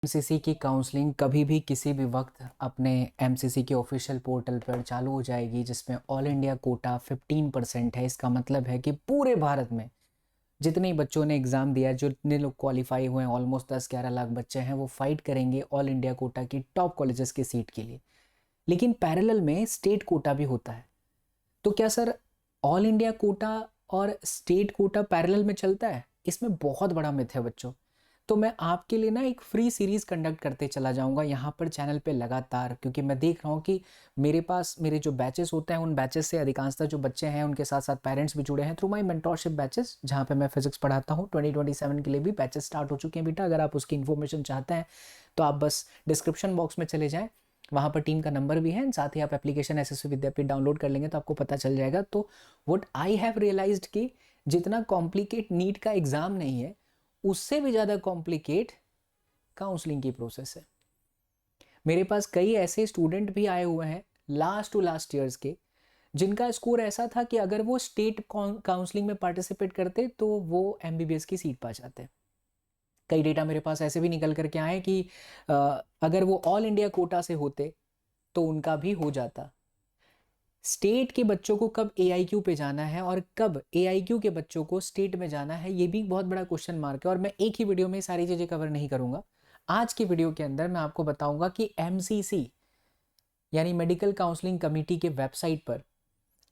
MCC की counselling कभी भी किसी भी वक्त अपने एमसीसी के ऑफिशियल पोर्टल पर चालू हो जाएगी, जिसमें ऑल इंडिया कोटा 15% है। इसका मतलब है कि पूरे भारत में जितने बच्चों ने एग्ज़ाम दिया, जितने लोग क्वालिफाई हुए हैं, ऑलमोस्ट 10-11 लाख बच्चे हैं, वो फाइट करेंगे ऑल इंडिया कोटा की टॉप कॉलेजेस की सीट के लिए। लेकिन पैरेलल में स्टेट कोटा भी होता है। तो क्या सर ऑल इंडिया कोटा और स्टेट कोटा पैरेलल में चलता है? इसमें बहुत बड़ा मिथ है बच्चों। तो मैं आपके लिए ना एक फ्री सीरीज़ कंडक्ट करते चला जाऊंगा यहाँ पर चैनल पे लगातार, क्योंकि मैं देख रहा हूँ कि मेरे पास मेरे जो बैचेस होते हैं, उन बैचेस से अधिकांशतः जो बच्चे हैं उनके साथ साथ पेरेंट्स भी जुड़े हैं थ्रू माई मेंटोरशिप बैचेस, जहाँ पे मैं फिजिक्स पढ़ाता हूँ। 2027 के लिए भी बैचेस स्टार्ट हो चुके हैं बेटा। अगर आप उसकी इन्फॉर्मेशन चाहते हैं तो आप बस डिस्क्रिप्शन बॉक्स में चले जाएँ, वहाँ पर टीम का नंबर भी है, साथ ही आप एप्लीकेशन एसएसवी विद्यापीठ डाउनलोड कर लेंगे तो आपको पता चल जाएगा। तो व्हाट आई हैव रियलाइज्ड कि जितना कॉम्प्लिकेट नीट का एग्ज़ाम नहीं है, उससे भी ज़्यादा कॉम्प्लिकेट काउंसलिंग की प्रोसेस है। मेरे पास कई ऐसे स्टूडेंट भी आए हुए हैं लास्ट टू लास्ट ईयर्स के, जिनका स्कोर ऐसा था कि अगर वो स्टेट काउंसलिंग में पार्टिसिपेट करते तो वो एमबीबीएस की सीट पा जाते। कई डेटा मेरे पास ऐसे भी निकल करके आए कि अगर वो ऑल इंडिया कोटा से होते तो उनका भी हो जाता। स्टेट के बच्चों को कब एआईक्यू पे जाना है और कब एआईक्यू के बच्चों को स्टेट में जाना है, ये भी बहुत बड़ा क्वेश्चन मार्क है। और मैं एक ही वीडियो में सारी चीज़ें कवर नहीं करूंगा। आज की वीडियो के अंदर मैं आपको बताऊंगा कि एमसीसी यानी मेडिकल काउंसलिंग कमेटी के वेबसाइट पर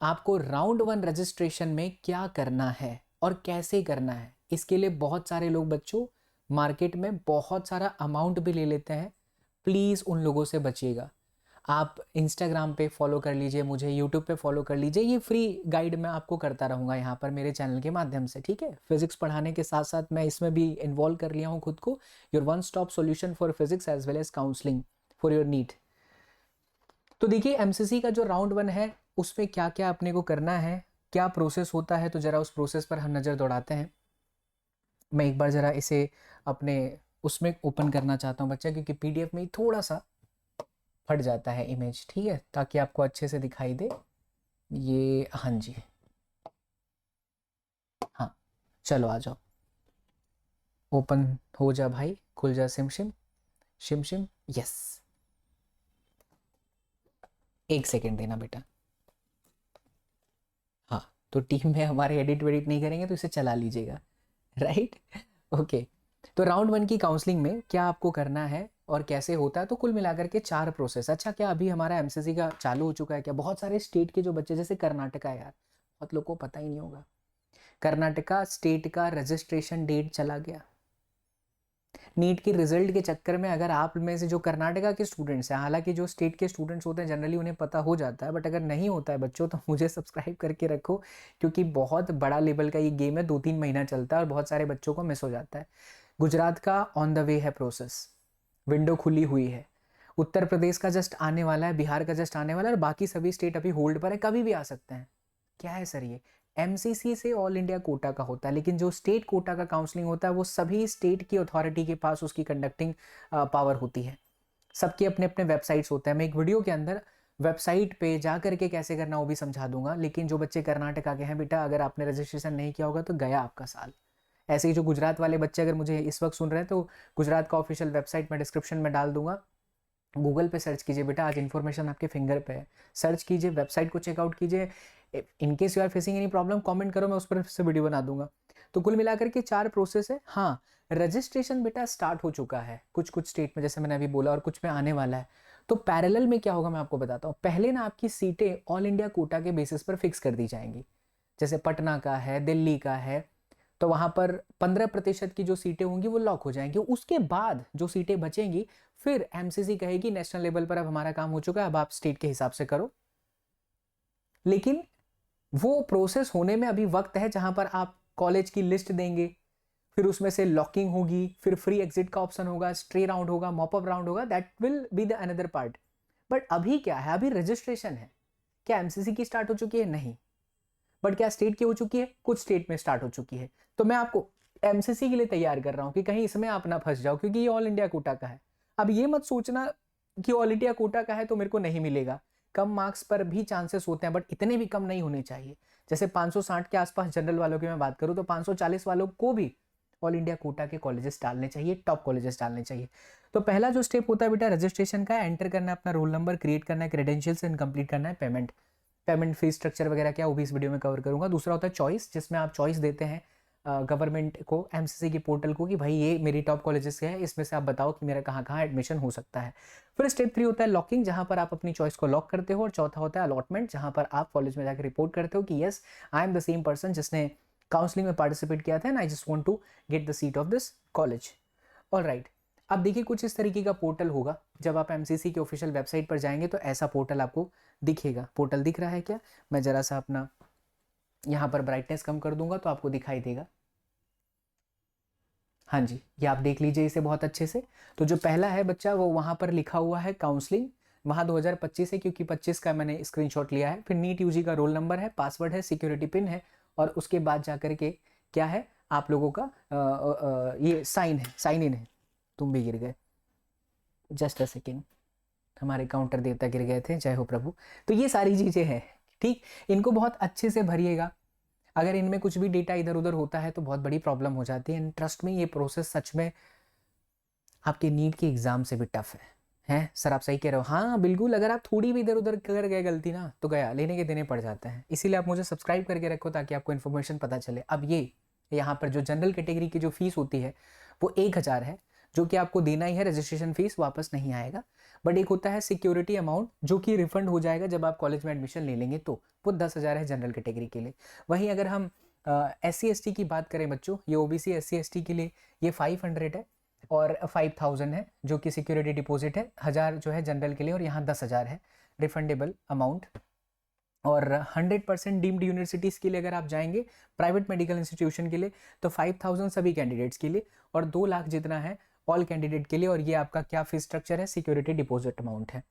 आपको राउंड 1 रजिस्ट्रेशन में क्या करना है और कैसे करना है। इसके लिए बहुत सारे लोग बच्चों मार्केट में बहुत सारा अमाउंट भी ले लेते हैं। प्लीज़ उन लोगों से बचिएगा। आप इंस्टाग्राम पे फॉलो कर लीजिए, मुझे यूट्यूब पे फॉलो कर लीजिए। ये फ्री गाइड मैं आपको करता रहूँगा यहाँ पर मेरे चैनल के माध्यम से, ठीक है। फिजिक्स पढ़ाने के साथ साथ मैं इसमें भी इन्वॉल्व कर लिया हूँ खुद को। Your one stop solution for physics as well as counselling for your need. तो देखिए एमसीसी का जो राउंड 1 है उसमें क्या क्या अपने को करना है, क्या प्रोसेस होता है, तो ज़रा उस प्रोसेस पर हम नज़र दौड़ाते हैं। मैं एक बार ज़रा इसे अपने उसमें ओपन करना चाहता हूँ बच्चा, क्योंकि पीडीएफ में ही थोड़ा सा फट जाता है इमेज, ठीक है, ताकि आपको अच्छे से दिखाई दे। ये हाँ जी, हाँ, चलो आ जाओ, ओपन हो जा भाई, खुल जा सिम शिम शिम शिम। यस, एक सेकेंड देना बेटा। हाँ, तो टीम में हमारे एडिट वेडिट नहीं करेंगे तो इसे चला लीजिएगा, राइट। ओके, तो राउंड 1 की काउंसलिंग में क्या आपको करना है और कैसे होता है, तो कुल मिलाकर के 4 प्रोसेस। अच्छा, क्या अभी हमारा एमसीसी का चालू हो चुका है क्या? बहुत सारे स्टेट के जो बच्चे, जैसे कर्नाटका, यार बहुत लोग को पता ही नहीं होगा, कर्नाटका स्टेट का रजिस्ट्रेशन डेट चला गया। नीट के रिजल्ट के चक्कर में अगर आप में से जो कर्नाटका के स्टूडेंट्स हैं, हालांकि जो स्टेट के स्टूडेंट्स होते हैं जनरली उन्हें पता हो जाता है, बट अगर नहीं होता है बच्चों तो मुझे सब्सक्राइब करके रखो, क्योंकि बहुत बड़ा लेवल का ये गेम है, 2-3 महीना चलता है और बहुत सारे बच्चों को मिस हो जाता है। गुजरात का ऑन द वे है प्रोसेस, विंडो खुली हुई है। उत्तर प्रदेश का जस्ट आने वाला है, बिहार का जस्ट आने वाला है, और बाकी सभी स्टेट अभी होल्ड पर है, कभी भी आ सकते हैं। क्या है सर ये? एमसीसी से ऑल इंडिया कोटा का होता है, लेकिन जो स्टेट कोटा का काउंसलिंग होता है वो सभी स्टेट की अथॉरिटी के पास उसकी कंडक्टिंग पावर होती है। सबके अपने अपने वेबसाइट्स होते हैं। मैं एक वीडियो के अंदर वेबसाइट पे जा करके कैसे करना वो भी समझा दूंगा। लेकिन जो बच्चे कर्नाटका के हैं बेटा, अगर आपने रजिस्ट्रेशन नहीं किया होगा तो गया आपका साल। ऐसे ही जो गुजरात वाले बच्चे अगर मुझे इस वक्त सुन रहे हैं, तो गुजरात का ऑफिशियल वेबसाइट मैं डिस्क्रिप्शन में डाल दूंगा। गूगल पे सर्च कीजिए बेटा, आज इन्फॉर्मेशन आपके फिंगर पे है। सर्च कीजिए, वेबसाइट को चेकआउट कीजिए। In case you are facing any problem comment करो, मैं उस पर से वीडियो बना दूंगा। तो कुल मिलाकर के 4 प्रोसेस है। हाँ, रजिस्ट्रेशन बेटा स्टार्ट हो चुका है कुछ कुछ स्टेट में, जैसे मैंने अभी बोला, और कुछ में आने वाला है। तो पैरेलल में क्या होगा मैं आपको बताता हूँ। पहले ना आपकी सीटें ऑल इंडिया कोटा के बेसिस पर फिक्स कर दी जाएंगी। जैसे पटना का है, दिल्ली का है, तो वहां पर 15% की जो सीटें होंगी वो लॉक हो जाएंगी। उसके बाद जो सीटें बचेंगी, फिर एमसीसी कहेगी नेशनल लेवल पर अब हमारा काम हो चुका है, अब आप स्टेट के हिसाब से करो। लेकिन वो प्रोसेस होने में अभी वक्त है, जहां पर आप कॉलेज की लिस्ट देंगे, फिर उसमें से लॉकिंग होगी, फिर फ्री एग्जिट का ऑप्शन होगा, स्ट्रे राउंड होगा, मॉपअप राउंड होगा, that will be the another part. But अभी क्या है, अभी रजिस्ट्रेशन है। क्या एमसीसी की स्टार्ट हो चुकी है? नहीं। बट क्या स्टेट की हो चुकी है? कुछ स्टेट में स्टार्ट हो चुकी है। तो मैं आपको एमसीसी के लिए तैयार कर रहा हूं कि कहीं इसमें आप ना फंस जाओ, क्योंकि ये ऑल इंडिया कोटा का है। अब ये मत सोचना कि ऑल इंडिया कोटा का है तो मेरे को नहीं मिलेगा। कम मार्क्स पर भी चांसेस होते हैं, बट इतने भी कम नहीं होने चाहिए। जैसे 560 के आसपास जनरल वालों की मैं बात करूं, तो 540 वालों को भी ऑल इंडिया कोटा के कॉलेजेस डालने चाहिए, टॉप कॉलेजेस डालने चाहिए। तो पहला जो स्टेप होता है बेटा रजिस्ट्रेशन का, एंटर करना है अपना रोल नंबर, क्रिएट करना है क्रेडेंशियल्स एंड कंप्लीट करना है पेमेंट फीस स्ट्रक्चर वगैरह क्या वो भी इस वीडियो में कवर करूंगा। दूसरा होता है चॉइस, जिसमें आप चॉइस देते हैं गवर्नमेंट को, एमसीसी की पोर्टल को कि भाई ये मेरी टॉप कॉलेजेस है, इसमें से आप बताओ कि मेरा कहाँ कहाँ एडमिशन हो सकता है। फिर स्टेप 3 होता है लॉकिंग, जहाँ पर आप अपनी चॉइस को लॉक करते हो। और चौथा होता है अलॉटमेंट, जहाँ पर आप कॉलेज में जाकर रिपोर्ट करते हो कि yes I am the same person जिसने काउंसलिंग में पार्टिसिपेट किया था and I just want to get the seat of this college. Alright, अब देखिए कुछ इस तरीके का पोर्टल होगा। जब आप एमसीसी की ऑफिशियल वेबसाइट पर जाएंगे तो ऐसा पोर्टल आपको दिखेगा। पोर्टल दिख रहा है क्या? मैं जरा सा अपना यहाँ पर ब्राइटनेस कम कर दूंगा तो आपको दिखाई देगा। हाँ जी, ये आप देख लीजिए इसे बहुत अच्छे से। तो जो पहला है बच्चा वो वहाँ पर लिखा हुआ है काउंसलिंग, वहाँ 2025 है क्योंकि 25 का मैंने स्क्रीनशॉट लिया है। फिर नीट यूजी का रोल नंबर है, पासवर्ड है, सिक्योरिटी पिन है, और उसके बाद जाकर के क्या है आप लोगों का ये साइन है, साइन इन है। तुम भी गिर गए, जस्ट अ सेकेंड, हमारे काउंटर देवता गिर गए थे, जय हो प्रभु। तो ये सारी चीज़ें हैं, ठीक, इनको बहुत अच्छे से भरिएगा। अगर इनमें कुछ भी डेटा इधर उधर होता है तो बहुत बड़ी प्रॉब्लम हो जाती है। एंड ट्रस्ट में ये प्रोसेस सच में आपके नीट के एग्जाम से भी टफ है। हैं सर आप सही कह रहे हो, हाँ बिल्कुल। अगर आप थोड़ी भी इधर उधर कर गए गलती ना तो गया, लेने के देने पड़ जाते हैं। इसीलिए आप मुझे सब्सक्राइब करके रखो ताकि आपको इन्फॉर्मेशन पता चले। अब ये यहाँ पर जो जनरल कैटेगरी की जो फीस होती है वो 1000 है, जो कि आपको देना ही है, रजिस्ट्रेशन फीस वापस नहीं आएगा। बट एक होता है सिक्योरिटी अमाउंट जो कि रिफंड हो जाएगा जब आप कॉलेज में एडमिशन ले लेंगे, तो वो 10,000 है जनरल कैटेगरी के लिए। वहीं अगर हम SC ST की बात करें बच्चों, ये OBC SC ST के लिए ये 500 है और 5000 है जो कि सिक्योरिटी डिपॉजिट है, 1000 जो है जनरल के लिए, और यहाँ 10,000 है रिफंडेबल अमाउंट। और 100% डीम्ड यूनिवर्सिटीज़ के लिए अगर आप जाएंगे प्राइवेट मेडिकल इंस्टीट्यूशन के लिए तो 5000 सभी कैंडिडेट्स के लिए और 2 लाख जितना है ऑल कैंडिडेट के लिए। और ये आपका क्या फीस स्ट्रक्चर है, सिक्योरिटी डिपॉजिट अमाउंट है।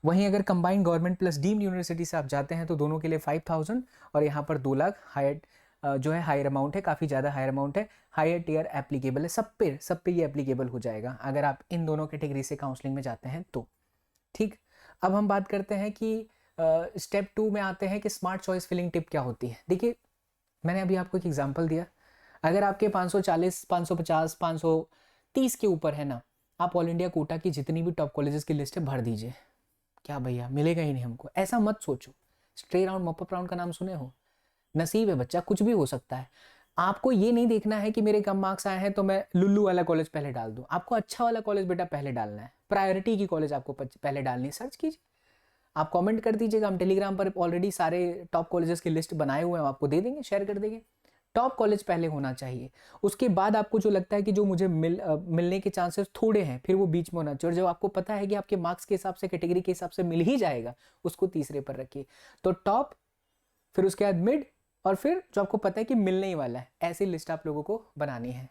वहीं अगर combined government plus deemed university से आप जाते हैं तो दोनों के लिए 5000 और यहाँ पर 2 लाख हायर जो है हायर अमाउंट है, काफ़ी ज़्यादा हायर अमाउंट है, हायर टियर एप्लीकेबल है, सब पे ये एप्लीकेबल हो जाएगा अगर आप इन दोनों कैटेगरी से काउंसलिंग में जाते हैं तो। ठीक, अब हम बात करते हैं कि स्टेप 2 में आते हैं कि स्मार्ट चॉइस फिलिंग टिप क्या होती है। देखिए मैंने अभी आपको एक एग्जांपल दिया, अगर आपके 540, 550, 530 के ऊपर है ना, आप ऑल इंडिया कोटा की जितनी भी टॉप कॉलेजेस की लिस्ट है भर दीजिए। क्या भैया मिलेगा ही नहीं हमको, ऐसा मत सोचो। स्ट्रे राउंड मॉपअप राउंड का नाम सुने हो? नसीब है बच्चा, कुछ भी हो सकता है। आपको ये नहीं देखना है कि मेरे कम मार्क्स आए हैं तो मैं लुल्लू वाला कॉलेज पहले डाल दूं। आपको अच्छा वाला कॉलेज बेटा पहले डालना है, प्रायोरिटी की कॉलेज आपको पहले डालनी है। सर्च कीजिए, आप कमेंट कर दीजिएगा, हम टेलीग्राम पर ऑलरेडी सारे टॉप कॉलेजेस की लिस्ट बनाए हुए हैं, आपको दे देंगे, शेयर कर देंगे। टॉप कॉलेज पहले होना चाहिए, उसके बाद आपको जो लगता है कि जो मुझे मिलने के चांसेस थोड़े हैं फिर वो बीच में होना चाहिए। और जब आपको पता है कि आपके मार्क्स के हिसाब से, कैटेगरी के हिसाब से मिल ही जाएगा, उसको तीसरे पर रखिए। तो टॉप, फिर उसके बाद मिड, और फिर जो आपको पता है कि मिलने ही वाला है, ऐसी लिस्ट आप लोगों को बनानी है।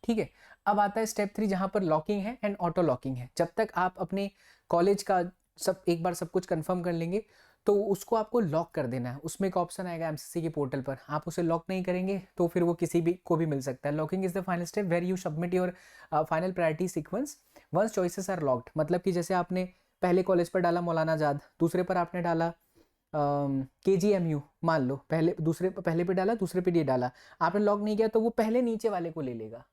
ठीक है, अब आता है स्टेप 3 जहां पर लॉकिंग है एंड ऑटो लॉकिंग है। जब तक आप अपने कॉलेज का एक बार सब कुछ कंफर्म कर लेंगे तो उसको आपको लॉक कर देना है। उसमें एक ऑप्शन आएगा एमसीसी के पोर्टल पर, आप उसे लॉक नहीं करेंगे तो फिर वो किसी भी को भी मिल सकता है। Locking is the final step where you submit your final priority sequence once choices are locked. मतलब कि जैसे आपने पहले कॉलेज पर डाला मौलाना आजाद, दूसरे पर आपने डाला KGMU, मान लो पहले पे डाला, दूसरे पे ये डाला, आपने लॉक नहीं किया तो वो पहले नीचे वाले को ले लेगा।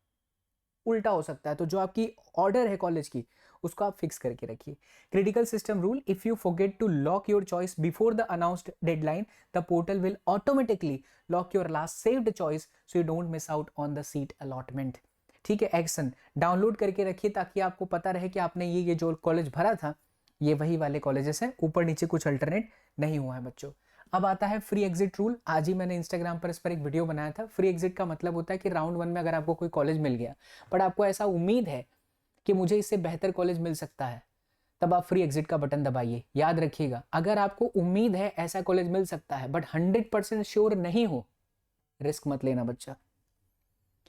उल्टा हो सकता है, तो जो आपकी ऑर्डर है कॉलेज की उसको आप फिक्स करके रखिए। Critical system rule, if you forget to lock your choice before the announced deadline the portal will automatically lock your last saved choice so you don't miss out on the seat allotment. ठीक है, action download करके रखिए ताकि आपको पता रहे कि आपने ये जो कॉलेज भरा था ये वही वाले कॉलेजेस हैं, ऊपर नीचे कुछ अल्टरनेट नहीं हुआ है बच्चों। अब आता है फ्री एग्जिट रूल। आज ही मैंने इंस्टाग्राम पर इस पर एक वीडियो बनाया था। फ्री एग्जिट का मतलब होता है कि राउंड 1 में अगर आपको कोई कॉलेज मिल गया बट आपको ऐसा उम्मीद है कि मुझे इससे बेहतर कॉलेज मिल सकता है, तब आप फ्री एग्जिट का बटन दबाइए। याद रखिएगा, अगर आपको उम्मीद है ऐसा कॉलेज मिल सकता है बट 100% श्योर नहीं हो, रिस्क मत लेना बच्चा,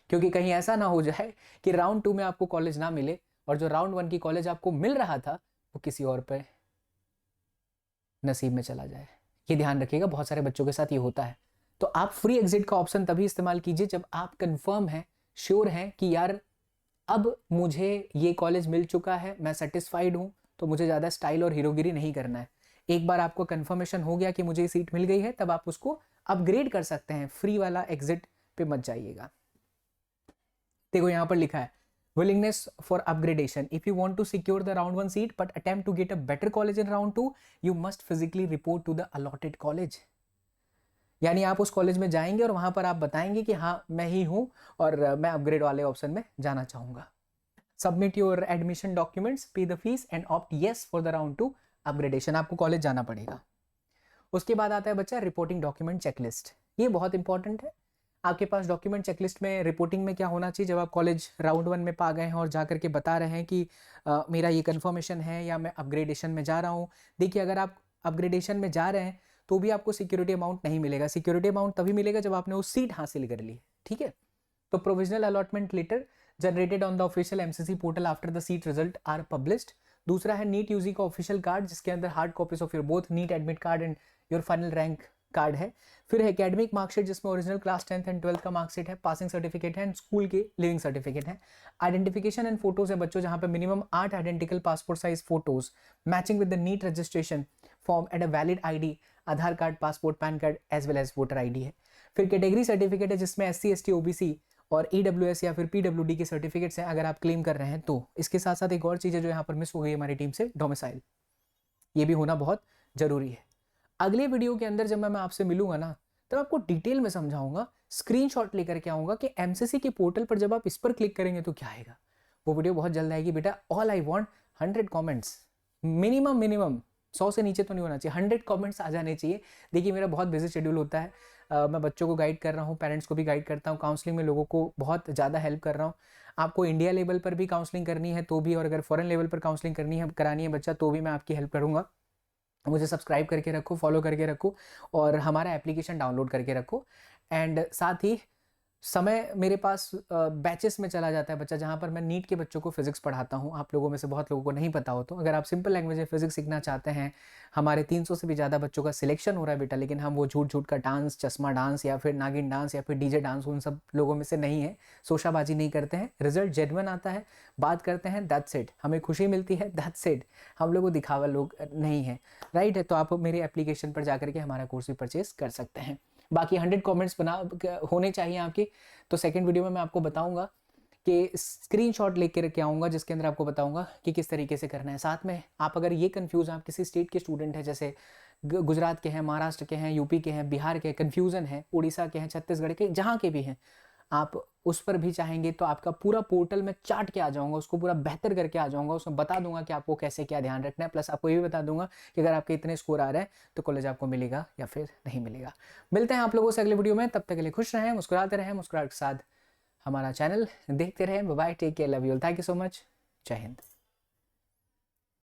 क्योंकि कहीं ऐसा ना हो जाए कि राउंड 2 में आपको कॉलेज ना मिले और जो राउंड 1 की कॉलेज आपको मिल रहा था वो किसी और पे नसीब में चला जाए। ये ध्यान रखिएगा, बहुत सारे बच्चों के साथ ये होता है। तो आप फ्री एग्जिट का ऑप्शन तभी इस्तेमाल कीजिए जब आप कंफर्म हैं, श्योर हैं कि यार अब मुझे ये कॉलेज मिल चुका है, मैं सेटिस्फाइड हूं, तो मुझे ज़्यादा स्टाइल और हीरोगिरी नहीं करना है। एक बार आपको कंफर्मेशन हो गया कि मुझे ये सीट मिल गई है, तब आप उसको अपग्रेड कर सकते हैं। फ्री वाला एग्जिट पे मत जाइएगा। देखो यहाँ पर लिखा है willingness for upgradation. If you want to secure the round 1 seat but attempt to get a better college in round 2, you must physically report to the allotted college. यानी आप उस कॉलेज में जाएंगे और वहां पर आप बताएंगे कि हाँ मैं ही हूं और मैं अपग्रेड वाले ऑप्शन में जाना चाहूंगा. सबमिट योर एडमिशन डॉक्यूमेंट्स, पे the fees and opt yes for the round 2 upgradation. आपको कॉलेज जाना पड़ेगा. उसके बाद आता है बच्चा रिपोर्टिंग डॉक्यूमेंट चेकलिस्ट. ये बहुत इंपॉर्टेंट है. आपके पास डॉक्यूमेंट चेकलिस्ट में रिपोर्टिंग में क्या होना चाहिए जब आप कॉलेज राउंड 1 में पा गए हैं और जा करके बता रहे हैं कि मेरा ये कन्फर्मेशन है या मैं अपग्रेडेशन में जा रहा हूँ. देखिए अगर आप अपग्रेडेशन में जा रहे हैं तो भी आपको सिक्योरिटी अमाउंट नहीं मिलेगा. सिक्योरिटी अमाउंट तभी मिलेगा जब आपने वो सीट हासिल कर ली. ठीक है. तो provisional allotment letter generated on the official MCC portal after the seat result are published. दूसरा है नीट यूजी का ऑफिशियल कार्ड जिसके अंदर hard copies of your both NEET admit card and your final rank card है. फिर है academic marksheet जिसमें original class 10th and 12th का मार्कशीट है, पासिंग सर्टिफिकेट है एंड स्कूल के लिविंग सर्टिफिकेट है. आइडेंटिफिकेशन एंड फोटोज है बच्चों जहां पे minimum 8 identical passport size photos matching with the NEET registration form and a valid ID, Aadhaar card, passport, PAN card as well as voter ID है. फिर category certificate है जिसमें SC ST OBC और EWS या फिर PWD के certificates हैं अगर आप क्लेम कर रहे हैं तो. इसके साथ साथ एक और चीज़ है जो यहाँ पर मिस हो गई हमारी टीम से, डोमिसाइल. ये भी होना बहुत जरूरी है. अगले वीडियो के अंदर जब मैं आपसे मिलूंगा ना तब आपको डिटेल में समझाऊंगा, स्क्रीनशॉट लेकर के आऊंगा कि एमसीसी के पोर्टल पर जब आप इस पर क्लिक करेंगे तो क्या आएगा. वो वीडियो बहुत जल्द आएगी बेटा. All I want 100 comments minimum 100 से नीचे तो नहीं होना चाहिए, 100 कमेंट्स आ जाने चाहिए. देखिए मेरा बहुत बिजी शेड्यूल होता है. मैं बच्चों को गाइड कर रहा हूँ, पेरेंट्स को भी गाइड करता हूँ, काउंसलिंग में लोगों को बहुत ज़्यादा हेल्प कर रहा हूँ. आपको इंडिया लेवल पर भी काउंसलिंग करनी है तो भी, और अगर फॉरेन लेवल पर काउंसलिंग करानी है बच्चा तो भी मैं आपकी हेल्प करूँगा. मुझे सब्सक्राइब करके रखो, फॉलो करके रखो और हमारा एप्लीकेशन डाउनलोड करके रखो. एंड साथ ही समय मेरे पास बैचेस में चला जाता है बच्चा जहाँ पर मैं नीट के बच्चों को फिजिक्स पढ़ाता हूँ. आप लोगों में से बहुत लोगों को नहीं पता हो तो अगर आप सिंपल लैंग्वेज में फिजिक्स सीखना चाहते हैं, हमारे 300 से भी ज़्यादा बच्चों का सिलेक्शन हो रहा है बेटा, लेकिन हम वो झूठ का डांस, चश्मा डांस या फिर नागिन डांस या फिर डीजे डांस उन सब लोगों में से नहीं है. शोशाबाजी नहीं करते हैं, रिजल्ट जेन्युइन आता है, बात करते हैं, दैट्स इट. हमें खुशी मिलती है, दैट्स इट. हम लोग को दिखावा लोग नहीं है. राइट है. तो आप मेरे एप्लीकेशन पर जाकर के हमारा कोर्स भी परचेज कर सकते हैं. बाकी 100 कमेंट्स होने चाहिए आपके. तो सेकंड वीडियो में मैं आपको बताऊंगा कि स्क्रीनशॉट लेकर के आऊँगा जिसके अंदर आपको बताऊंगा कि किस तरीके से करना है. साथ में आप अगर ये कंफ्यूज हैं, आप किसी स्टेट के स्टूडेंट हैं जैसे गुजरात के हैं, महाराष्ट्र के हैं, यूपी के हैं, बिहार के, कन्फ्यूज़न है, उड़ीसा के हैं, छत्तीसगढ़ के, जहाँ के भी हैं, आप उस पर भी चाहेंगे तो आपका पूरा पोर्टल में चाट के आ जाऊंगा, उसको पूरा बेहतर करके आ जाऊंगा, उसमें बता दूंगा कि आपको कैसे क्या ध्यान रखना है. प्लस आपको ये भी बता दूंगा कि अगर आपके इतने स्कोर आ रहे हैं तो कॉलेज आपको मिलेगा या फिर नहीं मिलेगा. मिलते हैं आप लोगों से अगले वीडियो में. तब तक के लिए खुश रहें, मुस्कुराते रहें, मुस्कुराहट के साथ हमारा चैनल देखते रहें. Bye, take care, love you all, thank you so much. जय हिंद.